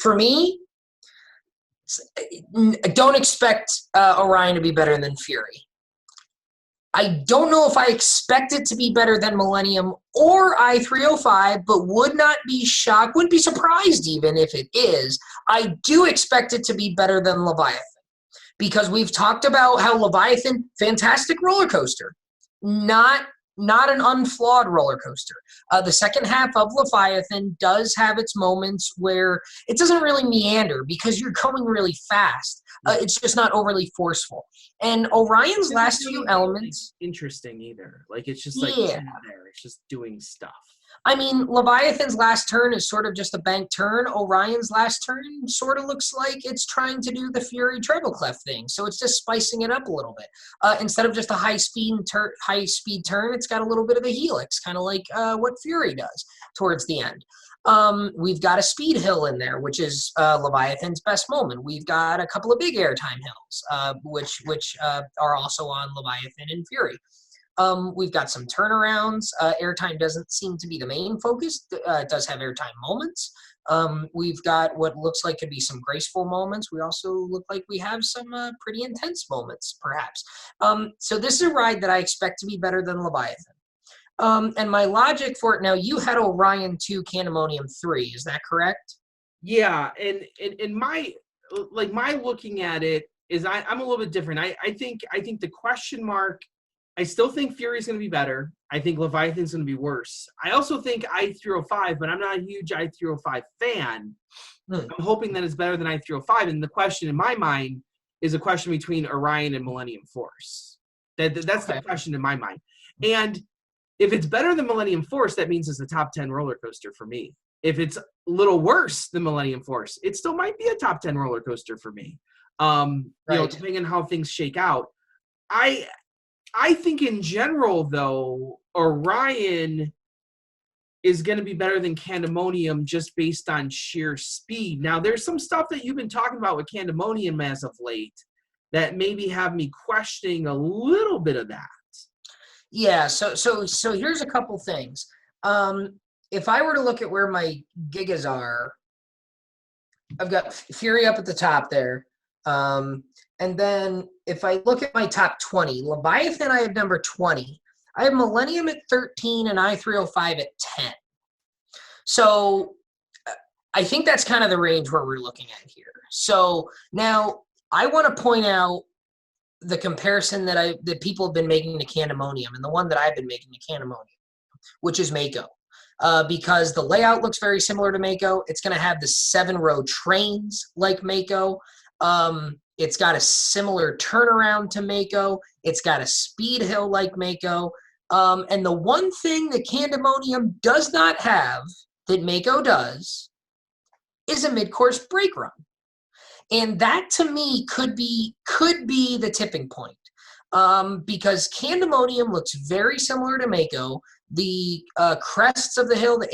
For me, I don't expect Orion to be better than Fury. I don't know if I expect it to be better than Millennium or I-305, but would not be shocked, wouldn't be surprised even if it is. I do expect it to be better than Leviathan, because we've talked about how Leviathan, fantastic roller coaster, not an unflawed roller coaster. The second half of Leviathan does have its moments where it doesn't really meander because you're going really fast. It's just not overly forceful. And Orion's last few elements... interesting either. Like, it's just like there. It's just doing stuff. I mean, Leviathan's last turn is sort of just a bank turn. Orion's last turn sort of looks like it's trying to do the Fury treble clef thing. So it's just spicing it up a little bit. Instead of just a high-speed turn, it's got a little bit of a helix, kind of like what Fury does towards the end. We've got a speed hill in there, which is Leviathan's best moment. We've got a couple of big airtime hills, which are also on Leviathan and Fury. We've got some turnarounds. Airtime doesn't seem to be the main focus. It does have airtime moments. We've got what looks like could be some graceful moments. We also look like we have some pretty intense moments, perhaps. So this is a ride that I expect to be better than Leviathan. And my logic for it now, you had Orion 2, Candemonium 3. Is that correct? Yeah, and my looking at it is I'm a little bit different. I think the question mark, I still think Fury's going to be better. I think Leviathan's going to be worse. I also think I-305, but I'm not a huge I-305 fan. I'm hoping that it's better than I-305. And the question in my mind is a question between Orion and Millennium Force. That's the question in my mind. And if it's better than Millennium Force, that means it's a top 10 roller coaster for me. If it's a little worse than Millennium Force, it still might be a top 10 roller coaster for me. You know, depending on how things shake out. I think in general, though, Orion is going to be better than Candemonium just based on sheer speed. Now, there's some stuff that you've been talking about with Candemonium as of late that maybe have me questioning a little bit of that. Yeah, so here's a couple things. If I were to look at where my Gigas are, I've got Fury up at the top there. And then if I look at my top 20, Leviathan, I have number 20. I have Millennium at 13 and I-305 at 10. So I think that's kind of the range where we're looking at here. So now I want to point out the comparison that people have been making to Candemonium and the one that I've been making to Candemonium, which is Mako. Because the layout looks very similar to Mako. It's going to have the 7-row trains like Mako. It's got a similar turnaround to Mako. It's got a speed hill like Mako. And the one thing that Candemonium does not have that Mako does is a mid-course brake run. And that to me could be the tipping point. Because Candemonium looks very similar to Mako. The crests of the hill, the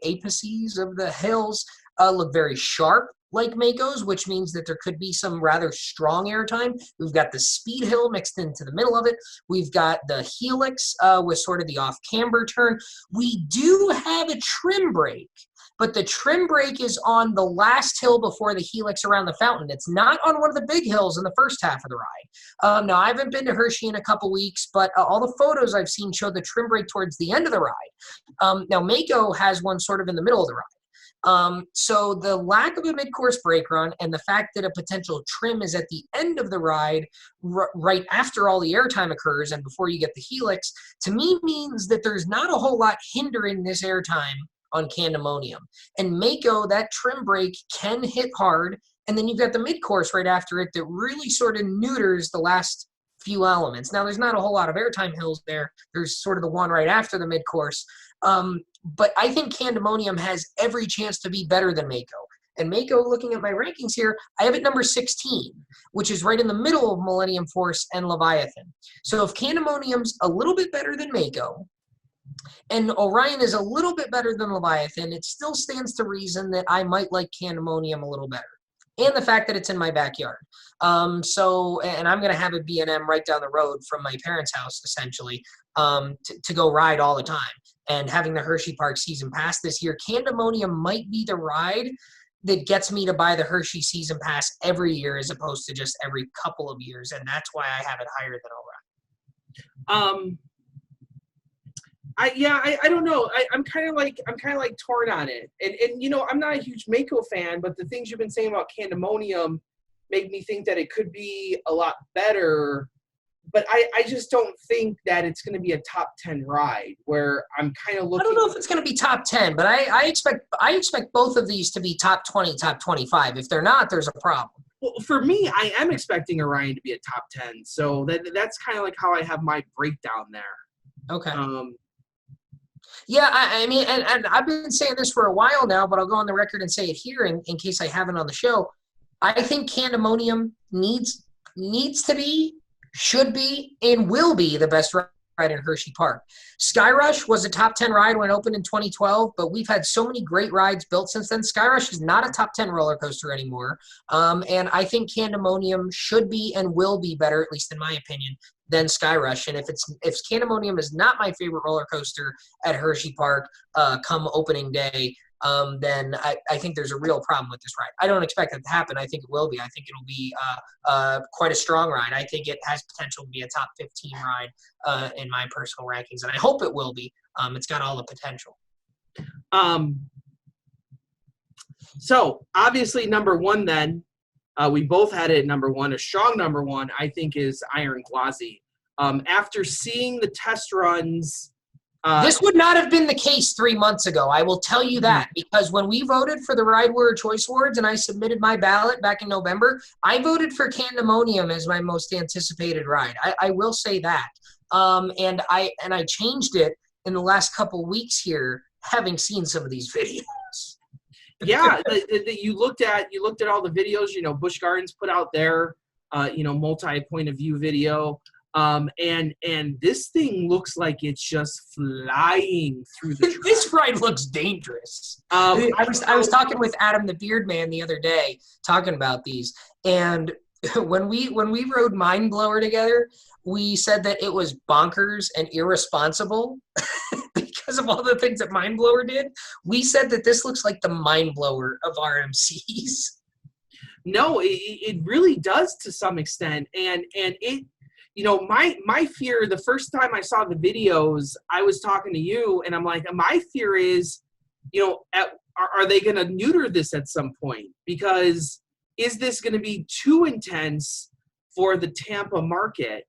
apices of the hills look very sharp like Mako's, which means that there could be some rather strong airtime. We've got the speed hill mixed into the middle of it. We've got the helix with sort of the off camber turn. We do have a trim brake, but the trim brake is on the last hill before the helix around the fountain. It's not on one of the big hills in the first half of the ride. Now, I haven't been to Hershey in a couple weeks, but all the photos I've seen show the trim brake towards the end of the ride. Now, Mako has one sort of in the middle of the ride. So the lack of a mid-course brake run and the fact that a potential trim is at the end of the ride, right after all the airtime occurs and before you get the helix, to me means that there's not a whole lot hindering this airtime on Candemonium. And Mako, that trim brake can hit hard, and then you've got the mid-course right after it that really sort of neuters the last few elements. Now, there's not a whole lot of airtime hills there. There's sort of the one right after the mid-course. But I think Candemonium has every chance to be better than Mako. And Mako, looking at my rankings here, I have it number 16, which is right in the middle of Millennium Force and Leviathan. So if Candemonium's a little bit better than Mako, and Orion is a little bit better than Leviathan, it still stands to reason that I might like Candemonium a little better. And the fact that it's in my backyard. And I'm going to have a B&M right down the road from my parents' house, essentially, to go ride all the time. And having the Hershey Park season pass this year, Candemonium might be the ride that gets me to buy the Hershey season pass every year as opposed to just every couple of years. And that's why I have it higher than Orion. I don't know. I'm kind of like torn on it. And you know, I'm not a huge Mako fan, but the things you've been saying about Candemonium make me think that it could be a lot better. But I just don't think that it's going to be a top 10 ride. Where I'm kind of looking. I don't know if it's going to be top 10, but I expect both of these to be top 20, top 25. If they're not, there's a problem. Well, for me, I am expecting Orion to be a top 10. So that's kind of like how I have my breakdown there. Okay. Yeah, I mean, and I've been saying this for a while now, but I'll go on the record and say it here in case I haven't on the show. I think Candemonium needs to be, should be, and will be the best ride in Hershey Park. Skyrush was a top 10 ride when it opened in 2012, but we've had so many great rides built since then. Skyrush is not a top 10 roller coaster anymore. And I think Candemonium should be and will be better, at least in my opinion, than Skyrush. And if Candemonium is not my favorite roller coaster at Hershey Park come opening day, then I think there's a real problem with this ride. I don't expect it to happen. I think it will be. I think it'll be quite a strong ride. I think it has potential to be a top 15 ride in my personal rankings, and I hope it will be. It's got all the potential. So obviously number one then, we both had it at number one. A strong number one, I think, is Iron Quasi. After seeing the test runs, this would not have been the case 3 months ago. I will tell you that, because when we voted for the Ride Warrior Choice Awards and I submitted my ballot back in November, I voted for Candemonium as my most anticipated ride. I will say that. And I changed it in the last couple weeks here, having seen some of these videos. Yeah, you looked at all the videos. You know, Busch Gardens put out their multi-point of view video. And this thing looks like it's just flying through the track. This ride looks dangerous. I was talking with Adam the Beard Man the other day, talking about these, and when we rode Mind Blower together, we said that it was bonkers and irresponsible because of all the things that Mind Blower did. We said that this looks like the Mind Blower of RMCs. No, it really does to some extent, and it. You know, my fear, the first time I saw the videos, I was talking to you, and I'm like, my fear is, you know, are they going to neuter this at some point? Because is this going to be too intense for the Tampa market?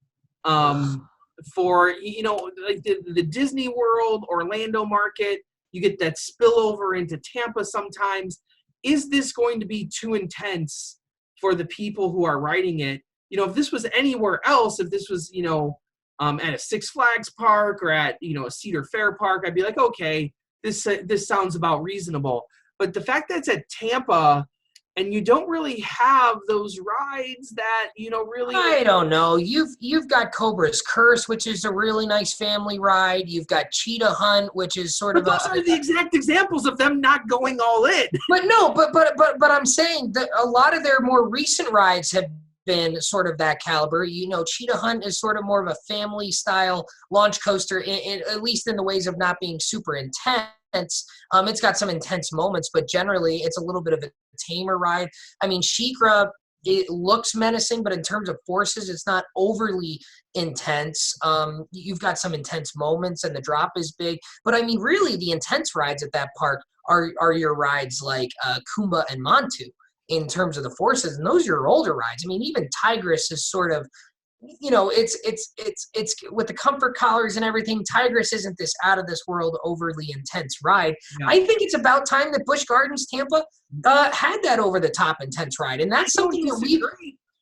For, you know, like the Disney World, Orlando market, you get that spillover into Tampa sometimes. Is this going to be too intense for the people who are riding it? You know, if this was anywhere else, if this was, you know, at a Six Flags park or at, a Cedar Fair park, I'd be like, okay, this sounds about reasonable. But the fact that it's at Tampa and you don't really have those rides that, really. I don't know. You've got Cobra's Curse, which is a really nice family ride. You've got Cheetah Hunt, which is sort But of those are the exact examples of them not going all in. But no, but I'm saying that a lot of their more recent rides have been sort of that caliber. Cheetah Hunt is sort of more of a family style launch coaster, at least in the ways of not being super intense. It's got some intense moments, but generally it's a little bit of a tamer ride. I mean, SheiKra, it looks menacing, but in terms of forces, it's not overly intense. You've got some intense moments, and the drop is big. But I mean, really, the intense rides at that park are your rides like Kumba and Montu in terms of the forces, and those are your older rides. I mean, even Tigris is sort of, it's with the comfort collars and everything. Tigris isn't this out of this world overly intense ride. Yeah. I think it's about time that Busch Gardens Tampa had that over the top intense ride, and that's something that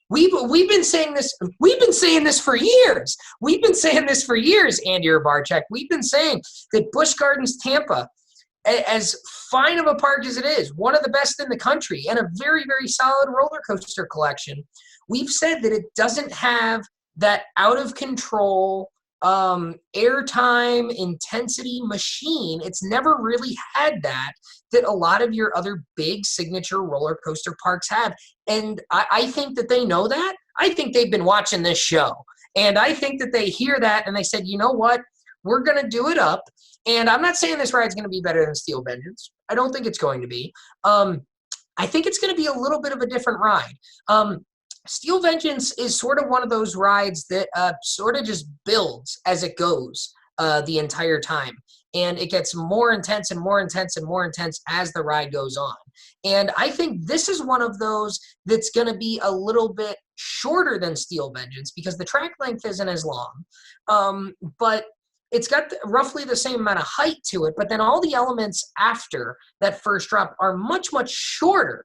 we've been saying this. We've been saying this for years. We've been saying this for years, Andy Urbarchek. We've been saying that Busch Gardens Tampa, as fine of a park as it is, one of the best in the country, and a very, very solid roller coaster collection, we've said that it doesn't have that out of control airtime intensity machine. It's never really had that a lot of your other big signature roller coaster parks have. And I think that they know that. I think they've been watching this show. And I think that they hear that and they said, you know what? We're going to do it up. And I'm not saying this ride's going to be better than Steel Vengeance. I don't think it's going to be. I think it's going to be a little bit of a different ride. Steel Vengeance is sort of one of those rides that sort of just builds as it goes the entire time. And it gets more intense and more intense and more intense as the ride goes on. And I think this is one of those that's going to be a little bit shorter than Steel Vengeance because the track length isn't as long. But it's got roughly the same amount of height to it, but then all the elements after that first drop are much, much shorter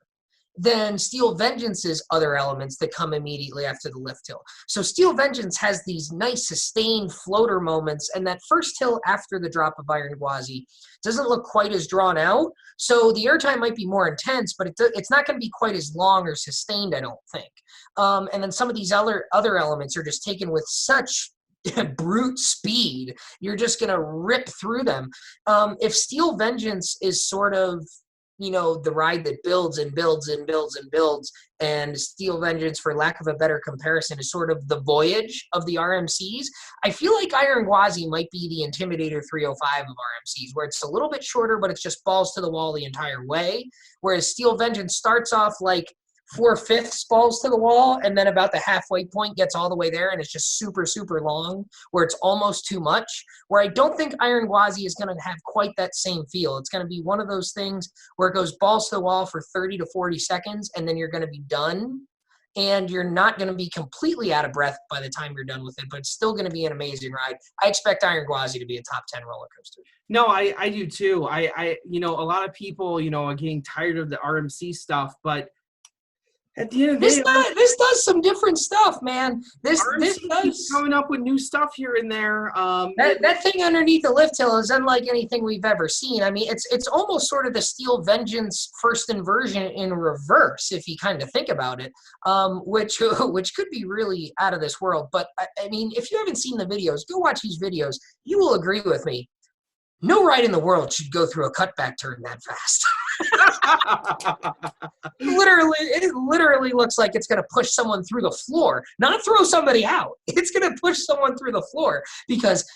than Steel Vengeance's other elements that come immediately after the lift hill. So Steel Vengeance has these nice sustained floater moments, and that first hill after the drop of Iron Quasi doesn't look quite as drawn out. So the airtime might be more intense, but it's not going to be quite as long or sustained, I don't think. And then some of these other elements are just taken with such brute speed, you're just going to rip through them. If Steel Vengeance is sort of, the ride that builds and builds and builds and builds, and Steel Vengeance, for lack of a better comparison, is sort of the voyage of the RMCs, I feel like Iron Quasi might be the Intimidator 305 of RMCs, where it's a little bit shorter, but it's just balls to the wall the entire way, whereas Steel Vengeance starts off like 4/5 balls to the wall, and then about the halfway point gets all the way there, and it's just super, super long, where it's almost too much, where I don't think Iron Quasi is going to have quite that same feel. It's going to be one of those things where it goes balls to the wall for 30 to 40 seconds, and then you're going to be done, and you're not going to be completely out of breath by the time you're done with it, but it's still going to be an amazing ride. I expect Iron Quasi to be a top 10 roller coaster. No, I do too. I a lot of people, are getting tired of the RMC stuff, but at the end of the day, this does some different stuff, man. This does coming up with new stuff here and there. That thing underneath the lift hill is unlike anything we've ever seen. I mean, it's almost sort of the Steel Vengeance first inversion in reverse, if you kind of think about it, which could be really out of this world. But I mean, if you haven't seen the videos, go watch these videos. You will agree with me. No ride in the world should go through a cutback turn that fast. It literally looks like it's going to push someone through the floor, not throw somebody out. It's going to push someone through the floor because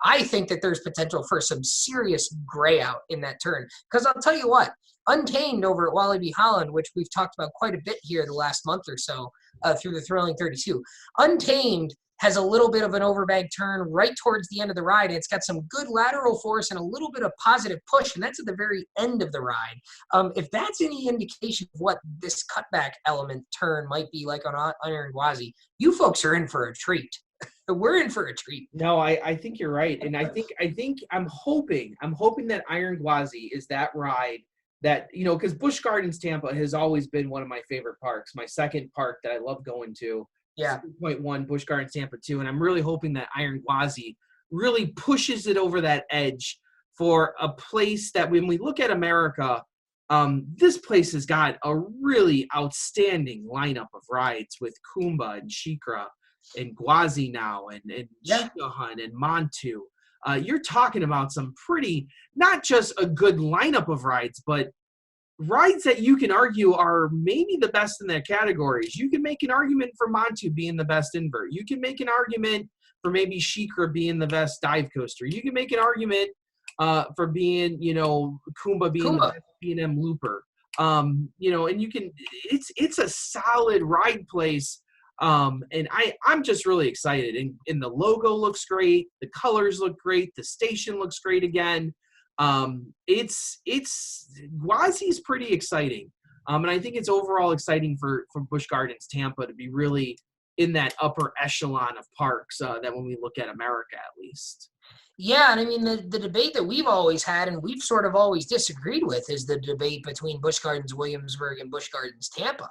I think that there's potential for some serious gray out in that turn. Because I'll tell you what, Untamed over at Walibi Holland, which we've talked about quite a bit here the last month or so through the Thrilling 32, Untamed has a little bit of an overbank turn right towards the end of the ride. And it's got some good lateral force and a little bit of positive push, and that's at the very end of the ride. If that's any indication of what this cutback element turn might be like on Iron Quasi, you folks are in for a treat. We're in for a treat. No, I think you're right. And I'm hoping that Iron Quasi is that ride that, because Busch Gardens Tampa has always been one of my favorite parks, my second park that I love going to. Yeah. 3.1, Busch Gardens Tampa 2, and I'm really hoping that Iron Quasi really pushes it over that edge for a place that when we look at America, this place has got a really outstanding lineup of rides with Kumba and Shikra and Quasi now and Chiahan and Montu. You're talking about some pretty, not just a good lineup of rides, but rides that you can argue are maybe the best in their categories. You can make an argument for Montu being the best invert. You can make an argument for maybe Shikra being the best dive coaster. You can make an argument for being, Kumba being the best B&M looper. And you can, it's a solid ride place. And I'm just really excited. And the logo looks great. The colors look great. The station looks great again. It's Quasi's pretty exciting. And I think it's overall exciting for Busch Gardens Tampa to be really in that upper echelon of parks that when we look at America, at least. Yeah, and I mean, the debate that we've always had and we've sort of always disagreed with is the debate between Busch Gardens Williamsburg and Busch Gardens Tampa.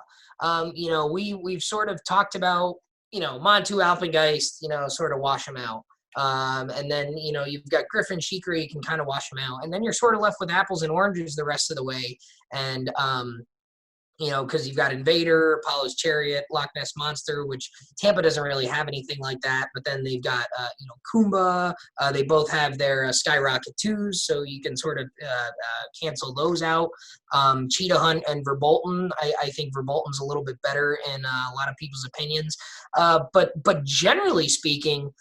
We've sort of talked about, Montu Alpengeist, sort of wash them out. And then, you've got Griffin Shikra, you can kind of wash them out. And then you're sort of left with apples and oranges the rest of the way. And, because you've got Invader, Apollo's Chariot, Loch Ness Monster, which Tampa doesn't really have anything like that. But then they've got, Kumba. They both have their Skyrocket 2s, so you can sort of cancel those out. Cheetah Hunt and Verbolten. I think Verbolten's a little bit better in a lot of people's opinions. But generally speaking,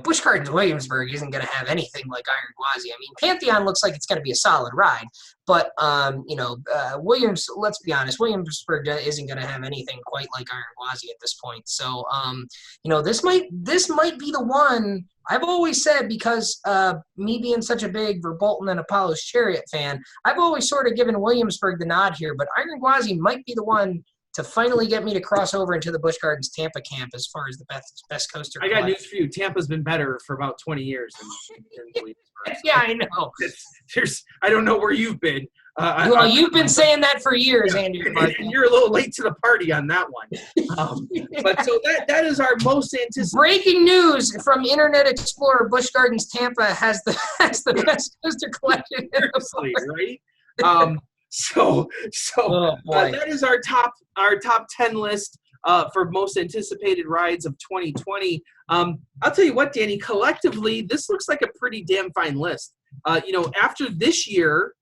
Busch Gardens Williamsburg isn't going to have anything like Iron Quasi. I mean, Pantheon looks like it's going to be a solid ride, but let's be honest, Williamsburg isn't going to have anything quite like Iron Quasi at this point. So, this might be the one. I've always said, because me being such a big Verbolten and Apollo's Chariot fan, I've always sort of given Williamsburg the nod here, but Iron Quasi might be the one to finally get me to cross over into the Busch Gardens Tampa camp as far as the best coaster. I got news for you. Tampa's been better for about 20 years than Williamsburg. Yeah, I know. I don't know where you've been. You've been saying that for years, Andy. And you're a little late to the party on that one. But so that is our most anticipated. Breaking news from Internet Explorer: Busch Gardens Tampa has the best coaster collection. Seriously, right? So that is our top 10 list for most anticipated rides of 2020. I'll tell you what, Danny, collectively, this looks like a pretty damn fine list. After this year,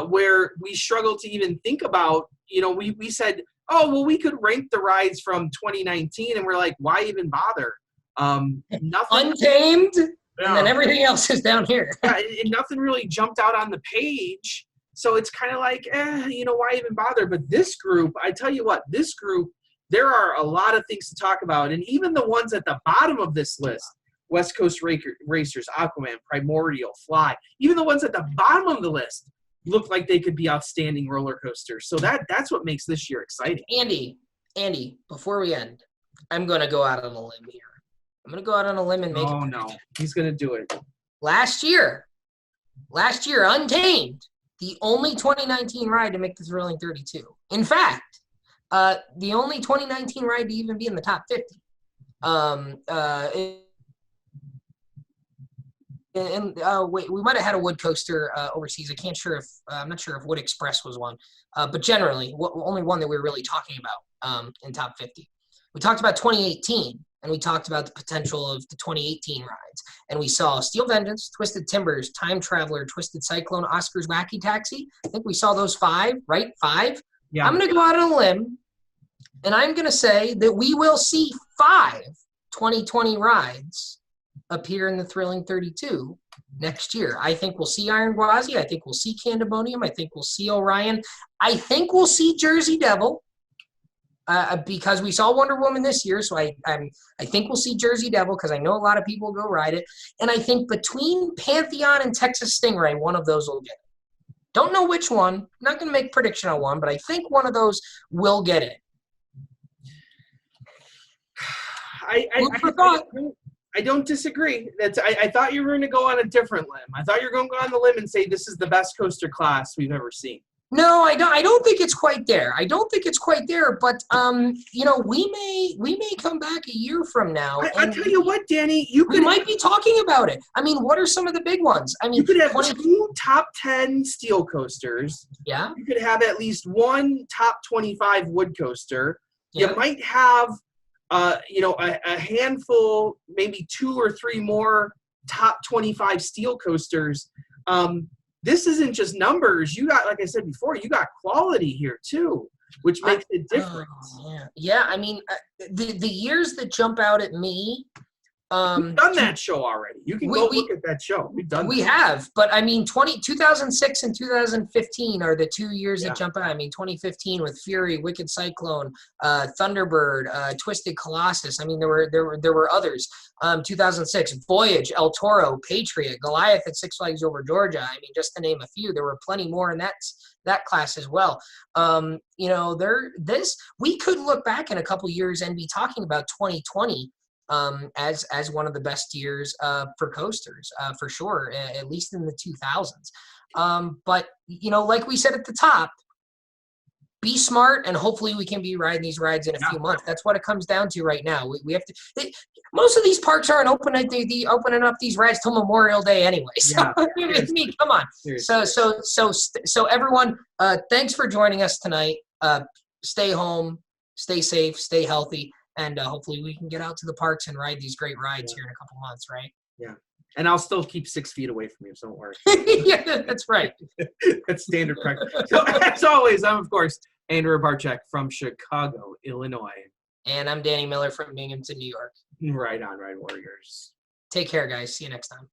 where we struggled to even think about, we said, oh, well, we could rank the rides from 2019, and we're like, why even bother? Nothing. Untamed, and then everything else is down here. Yeah, and nothing really jumped out on the page. So it's kind of like, why even bother? But this group, I tell you what, there are a lot of things to talk about. And even the ones at the bottom of this list, West Coast Racers, Aquaman, Primordial, Fly, even the ones at the bottom of the list look like they could be outstanding roller coasters. So that's what makes this year exciting. Andy, before we end, I'm going to go out on a limb here. I'm going to go out on a limb and make Oh, no. He's going to do it. Last year, Untamed, the only 2019 ride to make the Thrilling 32. In fact, the only 2019 ride to even be in the top 50. We might have had a wood coaster overseas. I'm not sure if Wood Express was one, but generally, only one that we were really talking about in top 50. We talked about 2018, and we talked about the potential of the 2018 rides. And we saw Steel Vengeance, Twisted Timbers, Time Traveler, Twisted Cyclone, Oscar's Wacky Taxi. I think we saw those 5, right? 5? Yeah. I'm going to go out on a limb, and I'm going to say that we will see 5 2020 rides appear in the Thrilling 32 next year. I think we'll see Iron Quasi. I think we'll see Candemonium. I think we'll see Orion. I think we'll see Jersey Devil. Because we saw Wonder Woman this year, so I think we'll see Jersey Devil because I know a lot of people will go ride it. And I think between Pantheon and Texas Stingray, one of those will get it. Don't know which one. I'm not going to make a prediction on one, but I think one of those will get it. I don't disagree. I thought you were going to go on a different limb. I thought you were going to go on the limb and say this is the best coaster class we've ever seen. No, I don't. I don't think it's quite there. I don't think it's quite there. But we may come back a year from now, I and tell you what, Danny, you we could might be talking about it. I mean, what are some of the big ones? I mean, you could have 20. two top 10 steel coasters. Yeah, You could have at least one top 25 wood coaster. yeah. You might have, a handful, maybe 2 or 3 more top 25 steel coasters. This isn't just numbers. You got, like I said before, you got quality here too, which makes it different. Yeah. I mean, the years that jump out at me. We've done that show already. You can go look at that show. We've done We that. have, but I mean, 2006 and 2015 are the 2 years Yeah. that jump out. I mean, 2015 with Fury, Wicked Cyclone, Thunderbird, Twisted Colossus. I mean, there were others. 2006, Voyage, El Toro, Patriot, Goliath at Six Flags Over Georgia. I mean, just to name a few. There were plenty more in that class as well. We could look back in a couple years and be talking about 2020 as one of the best years for coasters, for sure, at least in the 2000s. But, like we said at the top, be smart, and hopefully we can be riding these rides in a few months. That's what it comes down to right now. We have to. Most of these parks aren't opening up these rides till Memorial Day anyway. So come on. So everyone, thanks for joining us tonight. Stay home, stay safe, stay healthy. And hopefully we can get out to the parks and ride these great rides here in a couple months, right? Yeah. And I'll still keep 6 feet away from you, so don't worry. Yeah, that's right. That's standard practice. So, as always, I'm, of course, Andrew Barczyk from Chicago, Illinois. And I'm Danny Miller from Binghamton, New York. Right on, Ride Warriors. Take care, guys. See you next time.